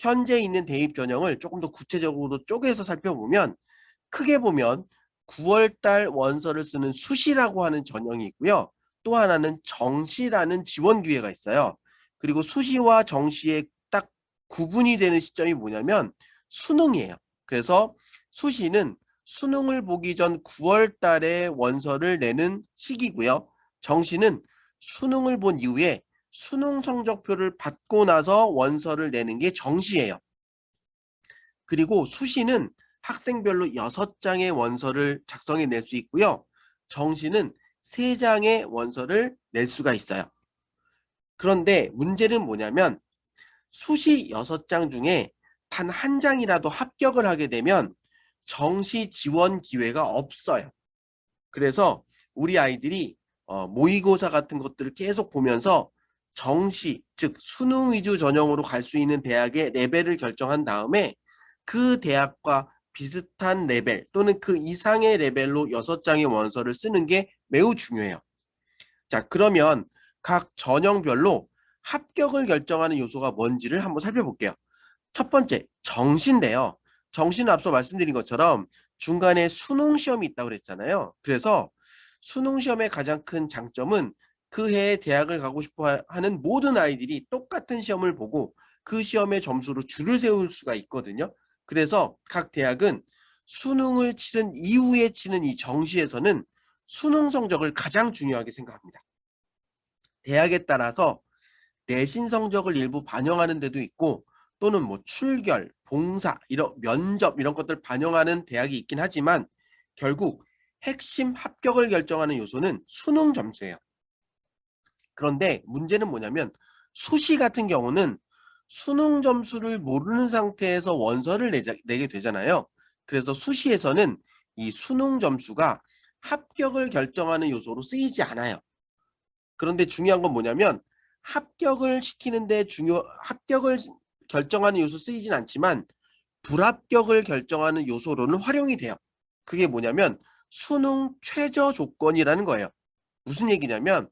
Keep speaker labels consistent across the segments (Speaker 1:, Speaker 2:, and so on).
Speaker 1: 현재 있는 대입 전형을 조금 더 구체적으로 쪼개서 살펴보면 크게 보면 9월 달 원서를 쓰는 수시라고 하는 전형이 있고요. 또 하나는 정시라는 지원 기회가 있어요. 그리고 수시와 정시의 딱 구분이 되는 시점이 뭐냐면 수능이에요. 그래서 수시는 수능을 보기 전 9월 달에 원서를 내는 시기고요. 정시는 수능을 본 이후에 수능 성적표를 받고 나서 원서를 내는 게 정시예요. 그리고 수시는 학생별로 6장의 원서를 작성해 낼 수 있고요. 정시는 3장의 원서를 낼 수가 있어요. 그런데 문제는 뭐냐면 수시 6장 중에 단 한 장이라도 합격을 하게 되면 정시 지원 기회가 없어요. 그래서 우리 아이들이 모의고사 같은 것들을 계속 보면서 정시, 즉 수능 위주 전형으로 갈 수 있는 대학의 레벨을 결정한 다음에 그 대학과 비슷한 레벨 또는 그 이상의 레벨로 6장의 원서를 쓰는 게 매우 중요해요. 자, 그러면 각 전형별로 합격을 결정하는 요소가 뭔지를 한번 살펴볼게요. 첫 번째, 정시인데요. 정시는 앞서 말씀드린 것처럼 중간에 수능 시험이 있다고 그랬잖아요. 그래서 수능 시험의 가장 큰 장점은 그 해에 대학을 가고 싶어 하는 모든 아이들이 똑같은 시험을 보고 그 시험의 점수로 줄을 세울 수가 있거든요. 그래서 각 대학은 수능을 치른 이후에 치는 이 정시에서는 수능 성적을 가장 중요하게 생각합니다. 대학에 따라서 내신 성적을 일부 반영하는 데도 있고 또는 뭐 출결, 봉사, 이런 면접 이런 것들 반영하는 대학이 있긴 하지만 결국 핵심 합격을 결정하는 요소는 수능 점수예요. 그런데 문제는 뭐냐면 수시 같은 경우는 수능 점수를 모르는 상태에서 원서를 내게 되잖아요. 그래서 수시에서는 이 수능 점수가 합격을 결정하는 요소로 쓰이지 않아요. 그런데 중요한 건 뭐냐면 합격을 시키는데 합격을 결정하는 요소 쓰이진 않지만 불합격을 결정하는 요소로는 활용이 돼요. 그게 뭐냐면 수능 최저 조건이라는 거예요. 무슨 얘기냐면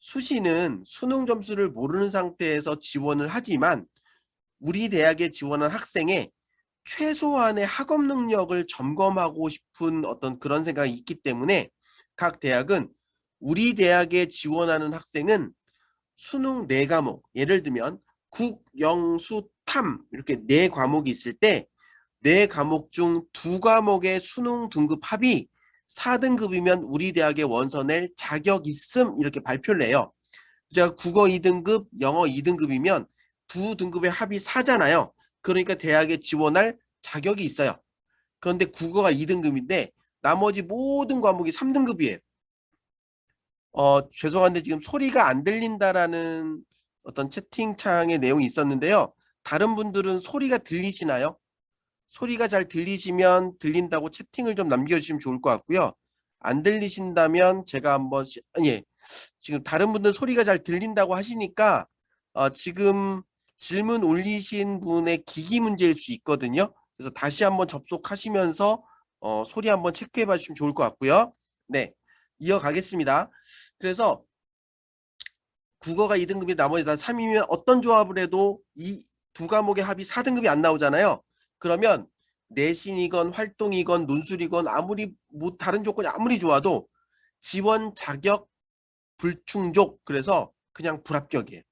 Speaker 1: 수시는 수능 점수를 모르는 상태에서 지원을 하지만 우리 대학에 지원한 학생의 최소한의 학업 능력을 점검하고 싶은 어떤 그런 생각이 있기 때문에 각 대학은 우리 대학에 지원하는 학생은 수능 4과목, 예를 들면 국, 영, 수, 탐 이렇게 4과목이 있을 때 4과목 중 2과목의 수능 등급 합이 4등급이면 우리 대학에 원서 낼 자격 있음 이렇게 발표를 해요. 제가 국어 2등급, 영어 2등급이면 두 등급의 합이 4잖아요. 그러니까 대학에 지원할 자격이 있어요. 그런데 국어가 2등급인데 나머지 모든 과목이 3등급이에요. 죄송한데 지금 소리가 안 들린다라는 어떤 채팅창의 내용이 있었는데요. 다른 분들은 소리가 들리시나요? 소리가 잘 들리시면 들린다고 채팅을 좀 남겨주시면 좋을 것 같고요. 안 들리신다면 제가 한번 예, 지금 다른 분들 소리가 잘 들린다고 하시니까 지금 질문 올리신 분의 기기 문제일 수 있거든요. 그래서 다시 한번 접속하시면서 소리 한번 체크해 봐 주시면 좋을 것 같고요. 네, 이어가겠습니다. 그래서 국어가 2등급이 나머지 다 3이면 어떤 조합을 해도 이 두 과목의 합이 4등급이 안 나오잖아요. 그러면 내신이건 활동이건 논술이건 아무리 뭐 다른 조건이 아무리 좋아도 지원 자격 불충족, 그래서 그냥 불합격이에요.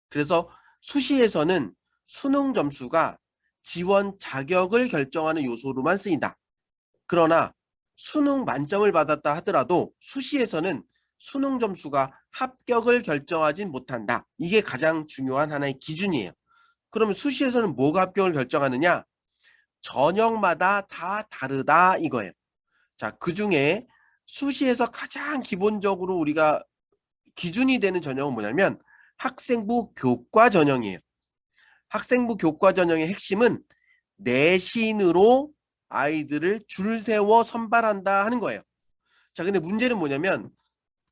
Speaker 1: 그래서 수시에서는 수능 점수가 지원 자격을 결정하는 요소로만 쓰인다. 그러나 수능 만점을 받았다 하더라도 수시에서는 수능 점수가 합격을 결정하진 못한다. 이게 가장 중요한 하나의 기준이에요. 그러면 수시에서는 뭐가 합격을 결정하느냐? 전형마다 다 다르다 이거예요. 자, 그중에 수시에서 가장 기본적으로 우리가 기준이 되는 전형은 뭐냐면 학생부 교과 전형이에요. 학생부 교과 전형의 핵심은 내신으로 아이들을 줄 세워 선발한다 하는 거예요. 자, 근데 문제는 뭐냐면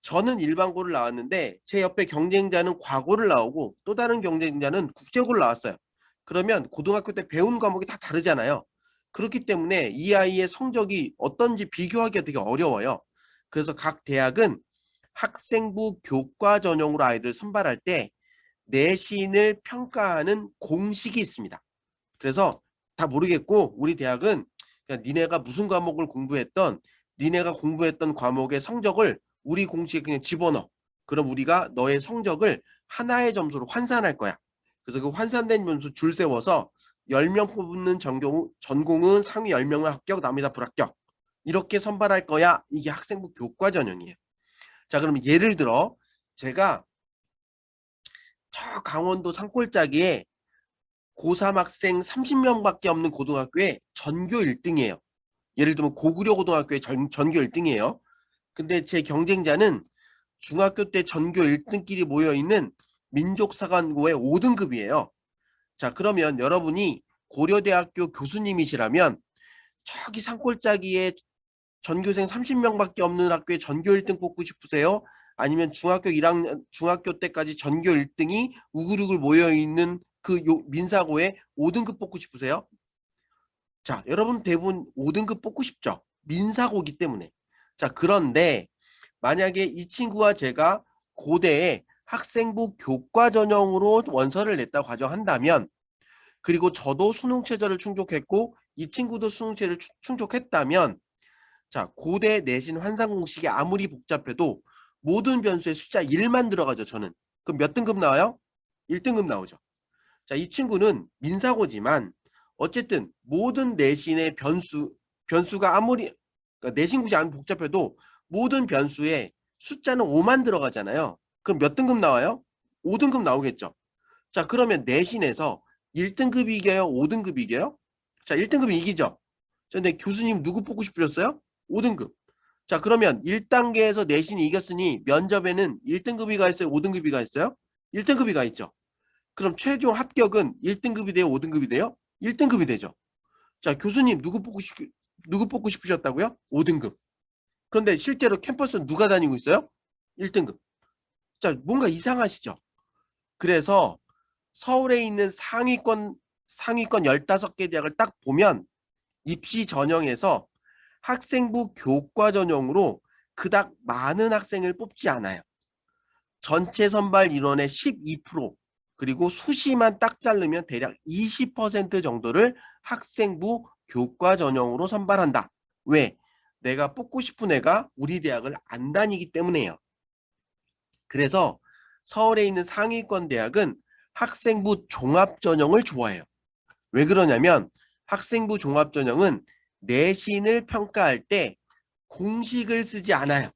Speaker 1: 저는 일반고를 나왔는데 제 옆에 경쟁자는 과고를 나오고 또 다른 경쟁자는 국제고를 나왔어요. 그러면 고등학교 때 배운 과목이 다 다르잖아요. 그렇기 때문에 이 아이의 성적이 어떤지 비교하기가 되게 어려워요. 그래서 각 대학은 학생부 교과 전형으로 아이들을 선발할 때 내신을 평가하는 공식이 있습니다. 그래서 다 모르겠고 우리 대학은 그냥 니네가 무슨 과목을 공부했던 니네가 공부했던 과목의 성적을 우리 공식에 그냥 집어넣어. 그럼 우리가 너의 성적을 하나의 점수로 환산할 거야. 그래서 그 환산된 점수 줄 세워서 10명 뽑는 전공은 상위 10명은 합격, 나머지 다 불합격. 이렇게 선발할 거야. 이게 학생부 교과 전형이에요. 자, 그럼 예를 들어 제가 저 강원도 산골짜기에 고3 학생 30명밖에 없는 고등학교에 전교 1등이에요. 예를 들면 고구려 고등학교의 전교 1등이에요. 근데 제 경쟁자는 중학교 때 전교 1등끼리 모여있는 민족사관고의 5등급이에요. 자, 그러면 여러분이 고려대학교 교수님이시라면 저기 산골짜기에 전교생 30명밖에 없는 학교에 전교 1등 뽑고 싶으세요? 아니면 중학교 1학년, 중학교 때까지 전교 1등이 우글우글 모여있는 그 민사고에 5등급 뽑고 싶으세요? 자, 여러분 대부분 5등급 뽑고 싶죠? 민사고기 때문에. 자, 그런데 만약에 이 친구와 제가 고대에 학생부 교과 전형으로 원서를 냈다고 가정한다면, 그리고 저도 수능 최저를 충족했고 이 친구도 수능 최저를 충족했다면, 자, 고대 내신 환산 공식이 아무리 복잡해도 모든 변수에 숫자 1만 들어가죠, 저는. 그럼 몇 등급 나와요? 1등급 나오죠. 자, 이 친구는 민사고지만 어쨌든 모든 내신의 변수가 아무리 그러니까 내신 구조 안 복잡해도 모든 변수에 숫자는 5만 들어가잖아요. 그럼 몇 등급 나와요? 5등급 나오겠죠. 자, 그러면 내신에서 1등급이 이겨요? 5등급이 이겨요? 자, 1등급이 이기죠. 자, 근데 교수님 누구 뽑고 싶으셨어요? 5등급. 자, 그러면 1단계에서 내신이 이겼으니 면접에는 1등급이 가 있어요? 5등급이 가 있어요? 1등급이 가 있죠. 그럼 최종 합격은 1등급이 돼요? 5등급이 돼요? 1등급이 되죠. 자, 교수님 누구 뽑고 싶으셨다고요? 5등급. 그런데 실제로 캠퍼스는 누가 다니고 있어요? 1등급. 자, 뭔가 이상하시죠? 그래서 서울에 있는 상위권 15개 대학을 딱 보면 입시 전형에서 학생부 교과 전형으로 그닥 많은 학생을 뽑지 않아요. 전체 선발 인원의 12%, 그리고 수시만 딱 자르면 대략 20% 정도를 학생부 교과 전형으로 선발한다. 왜? 내가 뽑고 싶은 애가 우리 대학을 안 다니기 때문에요. 그래서 서울에 있는 상위권 대학은 학생부 종합 전형을 좋아해요. 왜 그러냐면 학생부 종합 전형은 내신을 평가할 때 공식을 쓰지 않아요.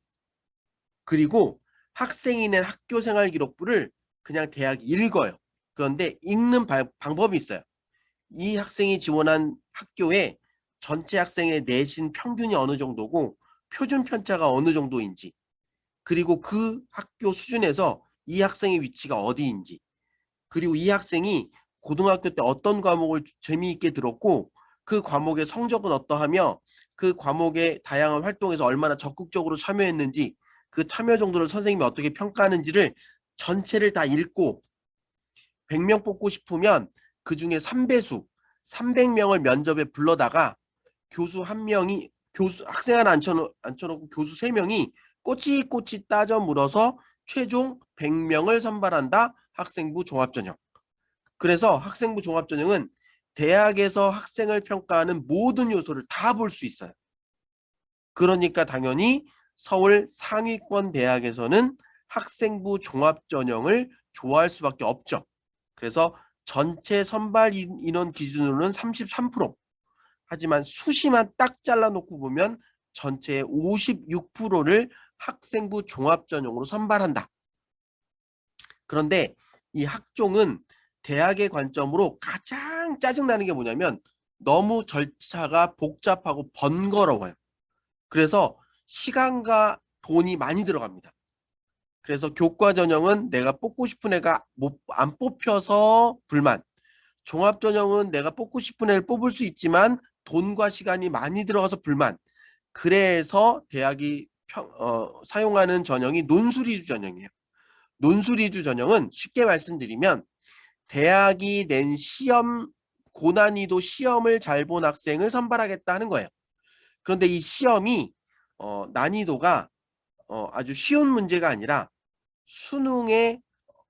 Speaker 1: 그리고 학생이 낸 학교생활 기록부를 그냥 대학이 읽어요. 그런데 읽는 방법이 있어요. 이 학생이 지원한 학교에 전체 학생의 내신 평균이 어느 정도고 표준 편차가 어느 정도인지, 그리고 그 학교 수준에서 이 학생의 위치가 어디인지, 그리고 이 학생이 고등학교 때 어떤 과목을 재미있게 들었고 그 과목의 성적은 어떠하며 그 과목의 다양한 활동에서 얼마나 적극적으로 참여했는지, 그 참여 정도를 선생님이 어떻게 평가하는지를 전체를 다 읽고 100명 뽑고 싶으면 그 중에 3배수 300명을 면접에 불러다가 교수 한 명이 학생 하나 앉혀놓고 교수 3명이 꼬치꼬치 따져 물어서 최종 100명을 선발한다. 학생부 종합전형. 그래서 학생부 종합전형은 대학에서 학생을 평가하는 모든 요소를 다 볼 수 있어요. 그러니까 당연히 서울 상위권 대학에서는 학생부 종합전형을 좋아할 수밖에 없죠. 그래서 전체 선발 인원 기준으로는 33%, 하지만 수시만 딱 잘라놓고 보면 전체의 56%를 학생부 종합전형으로 선발한다. 그런데 이 학종은 대학의 관점으로 가장 짜증나는 게 뭐냐면 너무 절차가 복잡하고 번거로워요. 그래서 시간과 돈이 많이 들어갑니다. 그래서 교과 전형은 내가 뽑고 싶은 애가 안 뽑혀서 불만, 종합 전형은 내가 뽑고 싶은 애를 뽑을 수 있지만 돈과 시간이 많이 들어가서 불만. 그래서 대학이 사용하는 전형이 논술위주 전형이에요. 논술위주 전형은 쉽게 말씀드리면 대학이 낸 시험, 고난이도 시험을 잘 본 학생을 선발하겠다 하는 거예요. 그런데 이 시험이 난이도가 아주 쉬운 문제가 아니라 수능의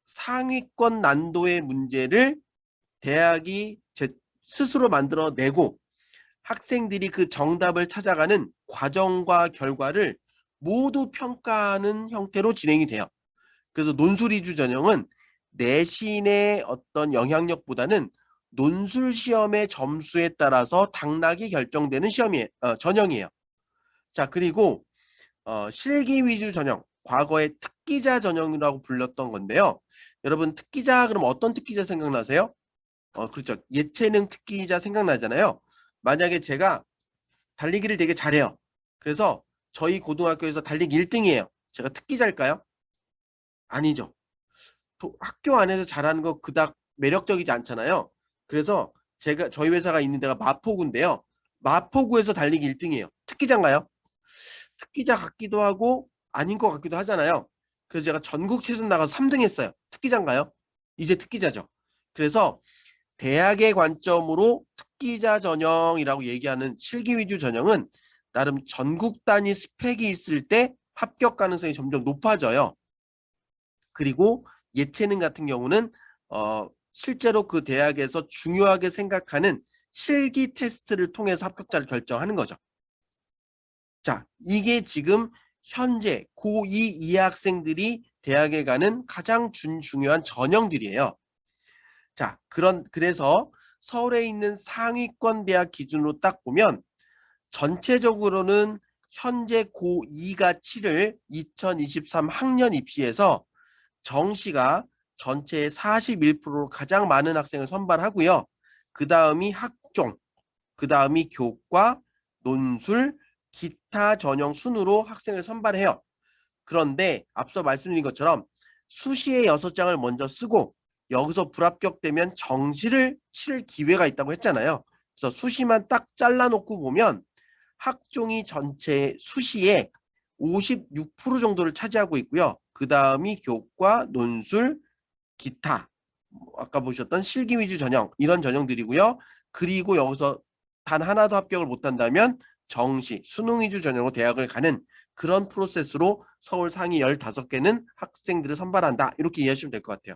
Speaker 1: 상위권 난도의 문제를 대학이 스스로 만들어내고 학생들이 그 정답을 찾아가는 과정과 결과를 모두 평가하는 형태로 진행이 돼요. 그래서 논술위주 전형은 내신의 어떤 영향력보다는 논술 시험의 점수에 따라서 당락이 결정되는 전형이에요. 자, 그리고 실기 위주 전형, 과거에 특기자 전형이라고 불렸던 건데요. 여러분 특기자 그럼 어떤 특기자 생각나세요? 그렇죠. 예체능 특기자 생각나잖아요. 만약에 제가 달리기를 되게 잘해요. 그래서 저희 고등학교에서 달리기 1등이에요. 제가 특기자일까요? 아니죠. 학교 안에서 잘하는 거 그닥 매력적이지 않잖아요. 그래서 저희 회사가 있는 데가 마포구인데요. 마포구에서 달리기 1등이에요. 특기자인가요? 특기자 같기도 하고 아닌 것 같기도 하잖아요. 그래서 제가 전국체전 나가서 3등 했어요. 특기자인가요? 이제 특기자죠. 그래서 대학의 관점으로 특기자 전형이라고 얘기하는 실기 위주 전형은 나름 전국 단위 스펙이 있을 때 합격 가능성이 점점 높아져요. 그리고 예체능 같은 경우는 실제로 그 대학에서 중요하게 생각하는 실기 테스트를 통해서 합격자를 결정하는 거죠. 자, 이게 지금 현재 고2 이하학생들이 대학에 가는 가장 중요한 전형들이에요. 자, 그래서 서울에 있는 상위권 대학 기준으로 딱 보면 전체적으로는 현재 고2가 치를 2023 학년 입시에서 정시가 전체의 41%로 가장 많은 학생을 선발하고요. 그 다음이 학종, 그 다음이 교과, 논술, 기타 전형 순으로 학생을 선발해요. 그런데 앞서 말씀드린 것처럼 수시에 6장을 먼저 쓰고 여기서 불합격되면 정시를 칠 기회가 있다고 했잖아요. 그래서 수시만 딱 잘라놓고 보면 학종이 전체 수시의 56% 정도를 차지하고 있고요. 그 다음이 교과, 논술, 기타, 아까 보셨던 실기 위주 전형 이런 전형들이고요. 그리고 여기서 단 하나도 합격을 못한다면 정시, 수능 위주 전형으로 대학을 가는 그런 프로세스로 서울 상위 15개는 학생들을 선발한다. 이렇게 이해하시면 될 것 같아요.